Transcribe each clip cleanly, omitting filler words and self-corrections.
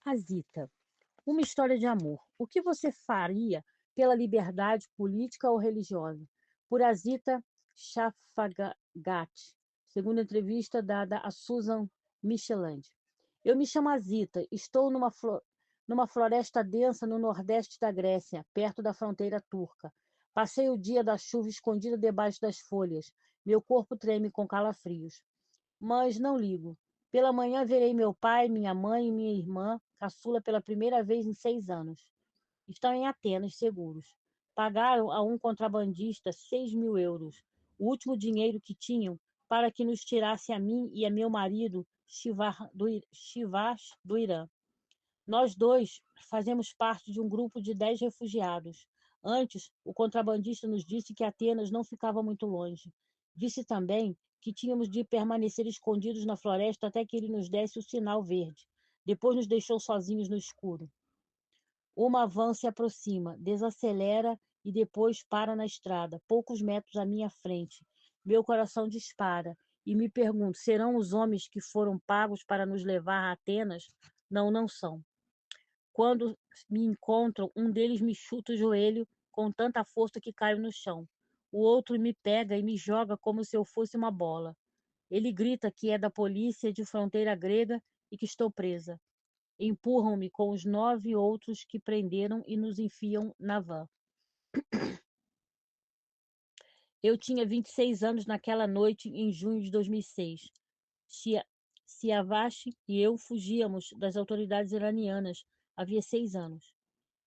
Azita, uma história de amor. O que você faria pela liberdade política ou religiosa? Por Azita Shafagati, segundo entrevista dada a Susan Micheland. Eu me chamo Azita, estou numa floresta densa no nordeste da Grécia, perto da fronteira turca. Passei o dia da chuva escondida debaixo das folhas. Meu corpo treme com calafrios. Mas não ligo. Pela manhã verei meu pai, minha mãe e minha irmã, caçula pela primeira vez em 6 anos. Estão em Atenas, seguros. Pagaram a um contrabandista 6.000 euros, o último dinheiro que tinham, para que nos tirasse a mim e a meu marido, Shivas, do Irã. Nós dois fazemos parte de um grupo de 10 refugiados. Antes, o contrabandista nos disse que Atenas não ficava muito longe. Disse também que tínhamos de permanecer escondidos na floresta até que ele nos desse o sinal verde. Depois nos deixou sozinhos no escuro. Uma van se aproxima, desacelera e depois para na estrada, poucos metros à minha frente. Meu coração dispara e me pergunto: serão os homens que foram pagos para nos levar a Atenas? Não, não são. Quando me encontram, um deles me chuta o joelho com tanta força que caio no chão. O outro me pega e me joga como se eu fosse uma bola. Ele grita que é da polícia de fronteira grega e que estou presa. Empurram-me com os 9 outros que prenderam e nos enfiam na van. Eu tinha 26 anos naquela noite em junho de 2006. Shia- Siavash e eu fugíamos das autoridades iranianas havia 6 anos.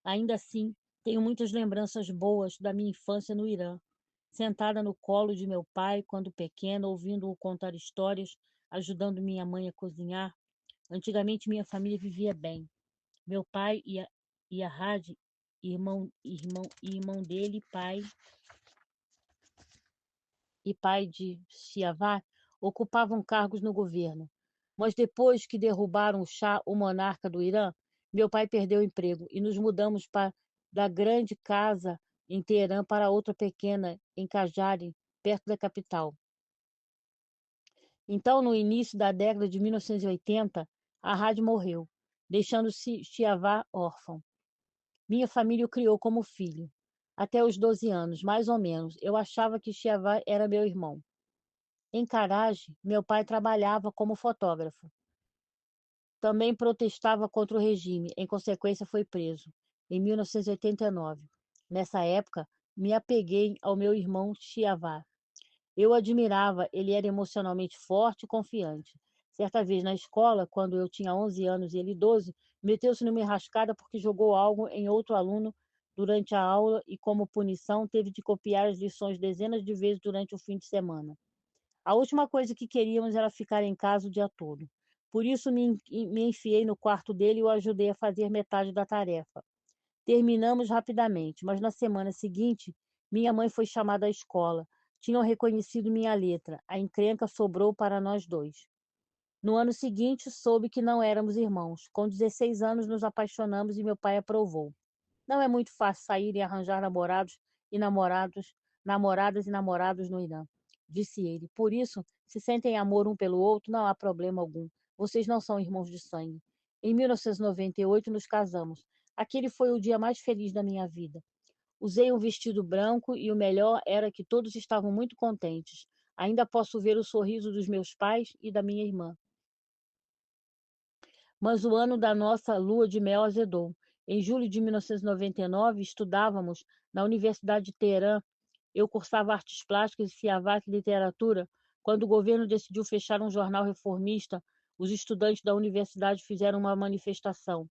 Ainda assim, tenho muitas lembranças boas da minha infância no Irã, sentada no colo de meu pai quando pequena, ouvindo-o contar histórias, ajudando minha mãe a cozinhar. Antigamente minha família vivia bem. Meu pai e a Hadi, irmão dele, pai de Shiavá, ocupavam cargos no governo. Mas depois que derrubaram o Shah, o monarca do Irã, meu pai perdeu o emprego e nos mudamos da grande casa em Teherã para outra pequena em Kajari, perto da capital. Então, no início da década de 1980, a Hadi morreu, deixando Shiavá órfão. Minha família o criou como filho. Até os 12 anos, mais ou menos, eu achava que Shiavá era meu irmão. Em Karaj, meu pai trabalhava como fotógrafo. Também protestava contra o regime, em consequência foi preso, em 1989. Nessa época, me apeguei ao meu irmão Chiavar. Eu admirava, ele era emocionalmente forte e confiante. Certa vez na escola, quando eu tinha 11 anos e ele 12, meteu-se numa enrascada porque jogou algo em outro aluno durante a aula e, como punição, teve de copiar as lições dezenas de vezes durante o fim de semana. A última coisa que queríamos era ficar em casa o dia todo. Por isso me enfiei no quarto dele e o ajudei a fazer metade da tarefa. Terminamos rapidamente, mas na semana seguinte, minha mãe foi chamada à escola. Tinham reconhecido minha letra. A encrenca sobrou para nós dois. No ano seguinte, soube que não éramos irmãos. Com 16 anos, nos apaixonamos e meu pai aprovou. Não é muito fácil sair e arranjar namoradas e namorados no Irã, disse ele. Por isso, se sentem amor um pelo outro, não há problema algum. Vocês não são irmãos de sangue. Em 1998, nos casamos. Aquele foi o dia mais feliz da minha vida. Usei um vestido branco e o melhor era que todos estavam muito contentes. Ainda posso ver o sorriso dos meus pais e da minha irmã. Mas o ano da nossa lua de mel azedou. Em julho de 1999, estudávamos na Universidade de Teherã. Eu cursava artes plásticas e Fiavat literatura. Quando o governo decidiu fechar um jornal reformista, os estudantes da universidade fizeram uma manifestação.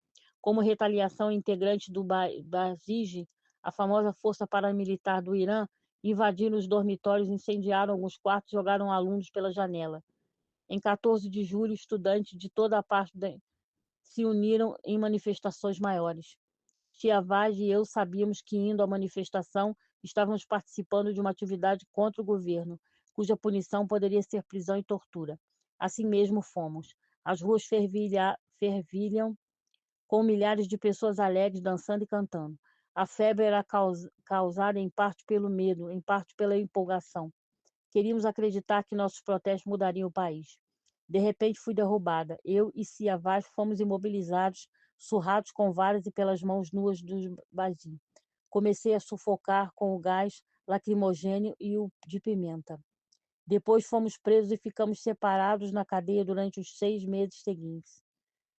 Como retaliação, integrantes do Basij, a famosa força paramilitar do Irã, invadiram os dormitórios, incendiaram alguns quartos e jogaram alunos pela janela. Em 14 de julho, estudantes de toda a parte se uniram em manifestações maiores. Tia Vaz e eu sabíamos que, indo à manifestação, estávamos participando de uma atividade contra o governo, cuja punição poderia ser prisão e tortura. Assim mesmo fomos. As ruas fervilham com milhares de pessoas alegres dançando e cantando. A febre era causada em parte pelo medo, em parte pela empolgação. Queríamos acreditar que nossos protestos mudariam o país. De repente fui derrubada. Eu e Cia Vaz fomos imobilizados surrados com varas e pelas mãos nuas dos Bazi. Comecei a sufocar com o gás lacrimogêneo e o de pimenta. Depois fomos presos e ficamos separados na cadeia durante os 6 meses seguintes.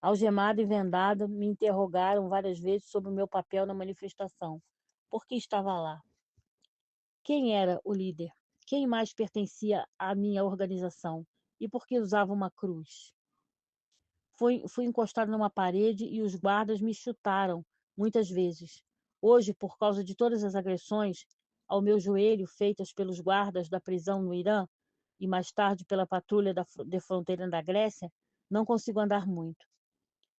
Algemado e vendado, me interrogaram várias vezes sobre o meu papel na manifestação. Por que estava lá? Quem era o líder? Quem mais pertencia à minha organização? E por que usava uma cruz? Fui encostado numa parede e os guardas me chutaram muitas vezes. Hoje, por causa de todas as agressões ao meu joelho feitas pelos guardas da prisão no Irã e mais tarde pela patrulha de fronteira da Grécia, não consigo andar muito.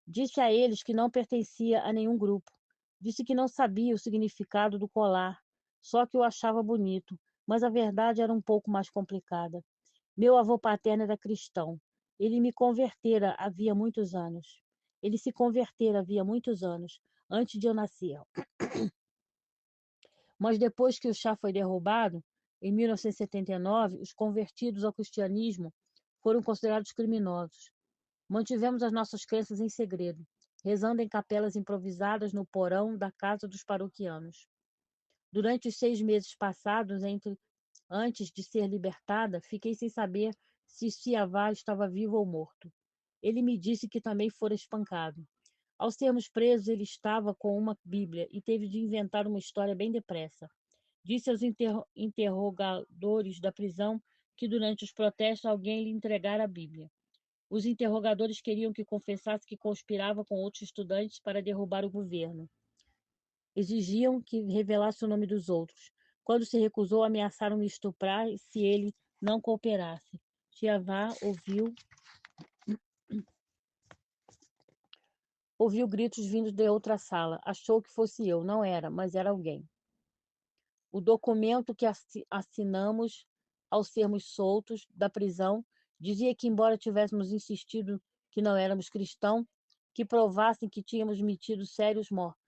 Disse a eles que não pertencia a nenhum grupo. Disse que não sabia o significado do colar, só que o achava bonito, mas a verdade era um pouco mais complicada. Meu avô paterno era cristão. Ele me convertera havia muitos anos. Ele se convertera havia muitos anos, antes de eu nascer. Mas depois que o chá foi derrubado, em 1979, os convertidos ao cristianismo foram considerados criminosos. Mantivemos as nossas crenças em segredo, rezando em capelas improvisadas no porão da casa dos paroquianos. Durante os 6 meses passados antes de ser libertada, fiquei sem saber se Siavá estava vivo ou morto. Ele me disse que também fora espancado. Ao sermos presos, ele estava com uma Bíblia e teve de inventar uma história bem depressa. Disse aos interrogadores da prisão que durante os protestos alguém lhe entregara a Bíblia. Os interrogadores queriam que confessasse que conspirava com outros estudantes para derrubar o governo. Exigiam que revelasse o nome dos outros. Quando se recusou, ameaçaram me estuprar se ele não cooperasse. Tiavá ouviu gritos vindos de outra sala. Achou que fosse eu. Não era, mas era alguém. O documento que assinamos ao sermos soltos da prisão dizia que, embora tivéssemos insistido que não éramos cristãos, que provassem que tínhamos metido sérios mortos.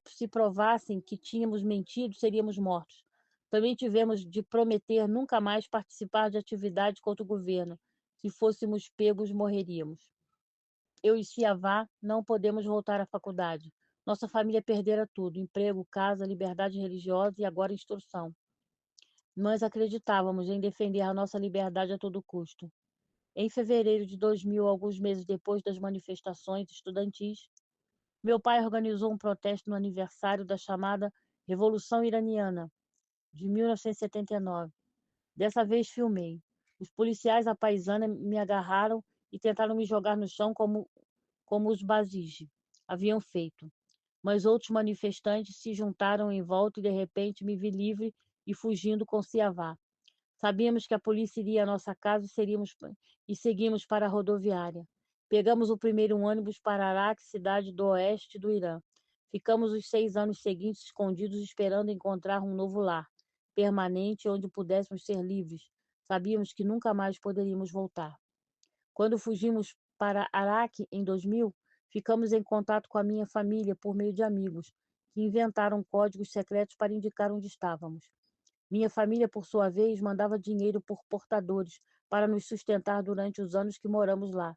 Se provassem que tínhamos mentido, seríamos mortos. Também tivemos de prometer nunca mais participar de atividade contra o governo. Se fôssemos pegos, morreríamos. Eu e Siavá não podemos voltar à faculdade. Nossa família perdera tudo: emprego, casa, liberdade religiosa e agora instrução. Nós acreditávamos em defender a nossa liberdade a todo custo. Em fevereiro de 2000, alguns meses depois das manifestações estudantis, meu pai organizou um protesto no aniversário da chamada Revolução Iraniana, de 1979. Dessa vez filmei. Os policiais à paisana me agarraram e tentaram me jogar no chão como os Basij haviam feito. Mas outros manifestantes se juntaram em volta e de repente me vi livre e fugindo com Siavá. Sabíamos que a polícia iria à nossa casa e seguimos para a rodoviária. Pegamos o primeiro ônibus para Arak, cidade do oeste do Irã. Ficamos os 6 anos seguintes escondidos esperando encontrar um novo lar, permanente, onde pudéssemos ser livres. Sabíamos que nunca mais poderíamos voltar. Quando fugimos para Arak em 2000, ficamos em contato com a minha família por meio de amigos, que inventaram códigos secretos para indicar onde estávamos. Minha família, por sua vez, mandava dinheiro por portadores para nos sustentar durante os anos que moramos lá.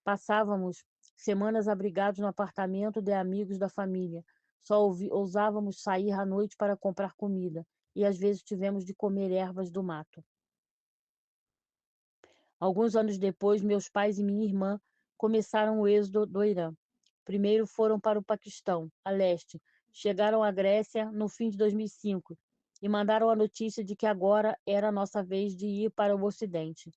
Passávamos semanas abrigados no apartamento de amigos da família. Só ousávamos sair à noite para comprar comida e às vezes tivemos de comer ervas do mato. Alguns anos depois, meus pais e minha irmã começaram o êxodo do Irã. Primeiro foram para o Paquistão, a leste. Chegaram à Grécia no fim de 2005 e mandaram a notícia de que agora era a nossa vez de ir para o Ocidente.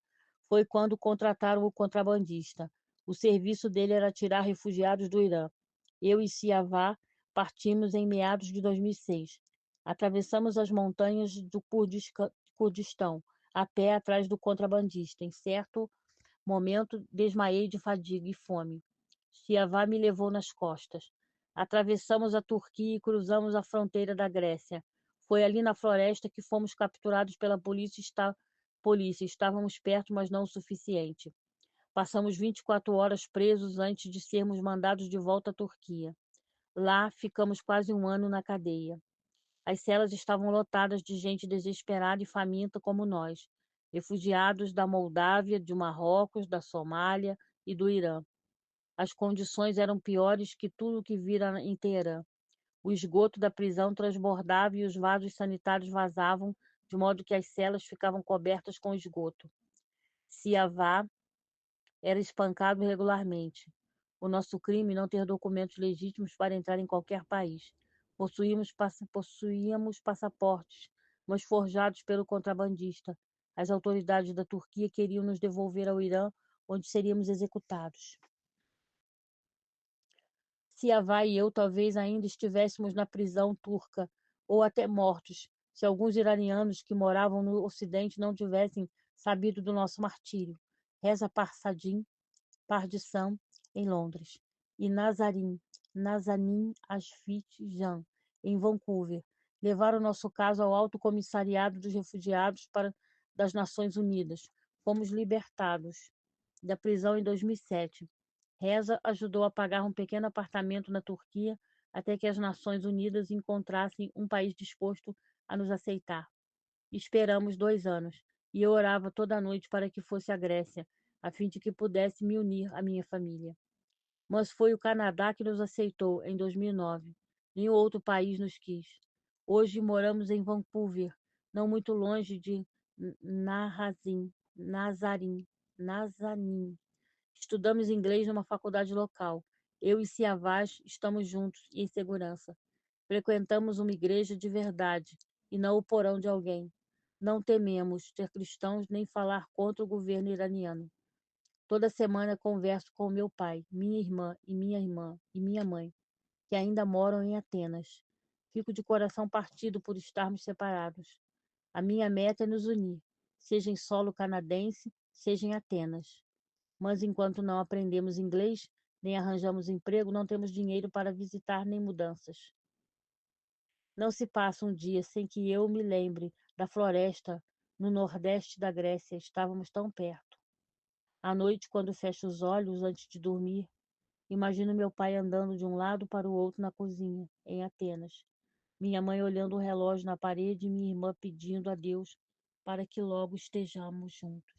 Foi quando contrataram o contrabandista. O serviço dele era tirar refugiados do Irã. Eu e Siavá partimos em meados de 2006. Atravessamos as montanhas do Kurdistão, a pé atrás do contrabandista. Em certo momento, desmaiei de fadiga e fome. Siavá me levou nas costas. Atravessamos a Turquia e cruzamos a fronteira da Grécia. Foi ali na floresta que fomos capturados pela polícia. Estávamos perto, mas não o suficiente. Passamos 24 horas presos antes de sermos mandados de volta à Turquia. Lá ficamos quase um ano na cadeia. As celas estavam lotadas de gente desesperada e faminta como nós, refugiados da Moldávia, de Marrocos, da Somália e do Irã. As condições eram piores que tudo o que vira em Teherã. O esgoto da prisão transbordava e os vasos sanitários vazavam, de modo que as celas ficavam cobertas com esgoto. Siavá era espancado regularmente. O nosso crime não ter documentos legítimos para entrar em qualquer país. Possuíamos passaportes, mas forjados pelo contrabandista. As autoridades da Turquia queriam nos devolver ao Irã, onde seríamos executados. Siavá e eu talvez ainda estivéssemos na prisão turca, ou até mortos, se alguns iranianos que moravam no Ocidente não tivessem sabido do nosso martírio. Reza Parsadim, Pardissan, em Londres, e Nazanin Ashfit Jan, em Vancouver. Levaram nosso caso ao Alto Comissariado dos Refugiados das Nações Unidas. Fomos libertados da prisão em 2007. Reza ajudou a pagar um pequeno apartamento na Turquia até que as Nações Unidas encontrassem um país disposto a nos aceitar. Esperamos 2 anos, e eu orava toda noite para que fosse a Grécia, a fim de que pudesse me unir à minha família. Mas foi o Canadá que nos aceitou em 2009. Nenhum outro país nos quis. Hoje moramos em Vancouver, não muito longe de Nazanin. Estudamos inglês numa faculdade local. Eu e Siavaz estamos juntos e em segurança. Frequentamos uma igreja de verdade e não o porão de alguém. Não tememos ser cristãos nem falar contra o governo iraniano. Toda semana converso com meu pai, minha irmã e minha mãe, que ainda moram em Atenas. Fico de coração partido por estarmos separados. A minha meta é nos unir, seja em solo canadense, seja em Atenas. Mas enquanto não aprendemos inglês, nem arranjamos emprego, não temos dinheiro para visitar nem mudanças. Não se passa um dia sem que eu me lembre da floresta no nordeste da Grécia. Estávamos tão perto. À noite, quando fecho os olhos antes de dormir, imagino meu pai andando de um lado para o outro na cozinha, em Atenas. Minha mãe olhando o relógio na parede e minha irmã pedindo a Deus para que logo estejamos juntos.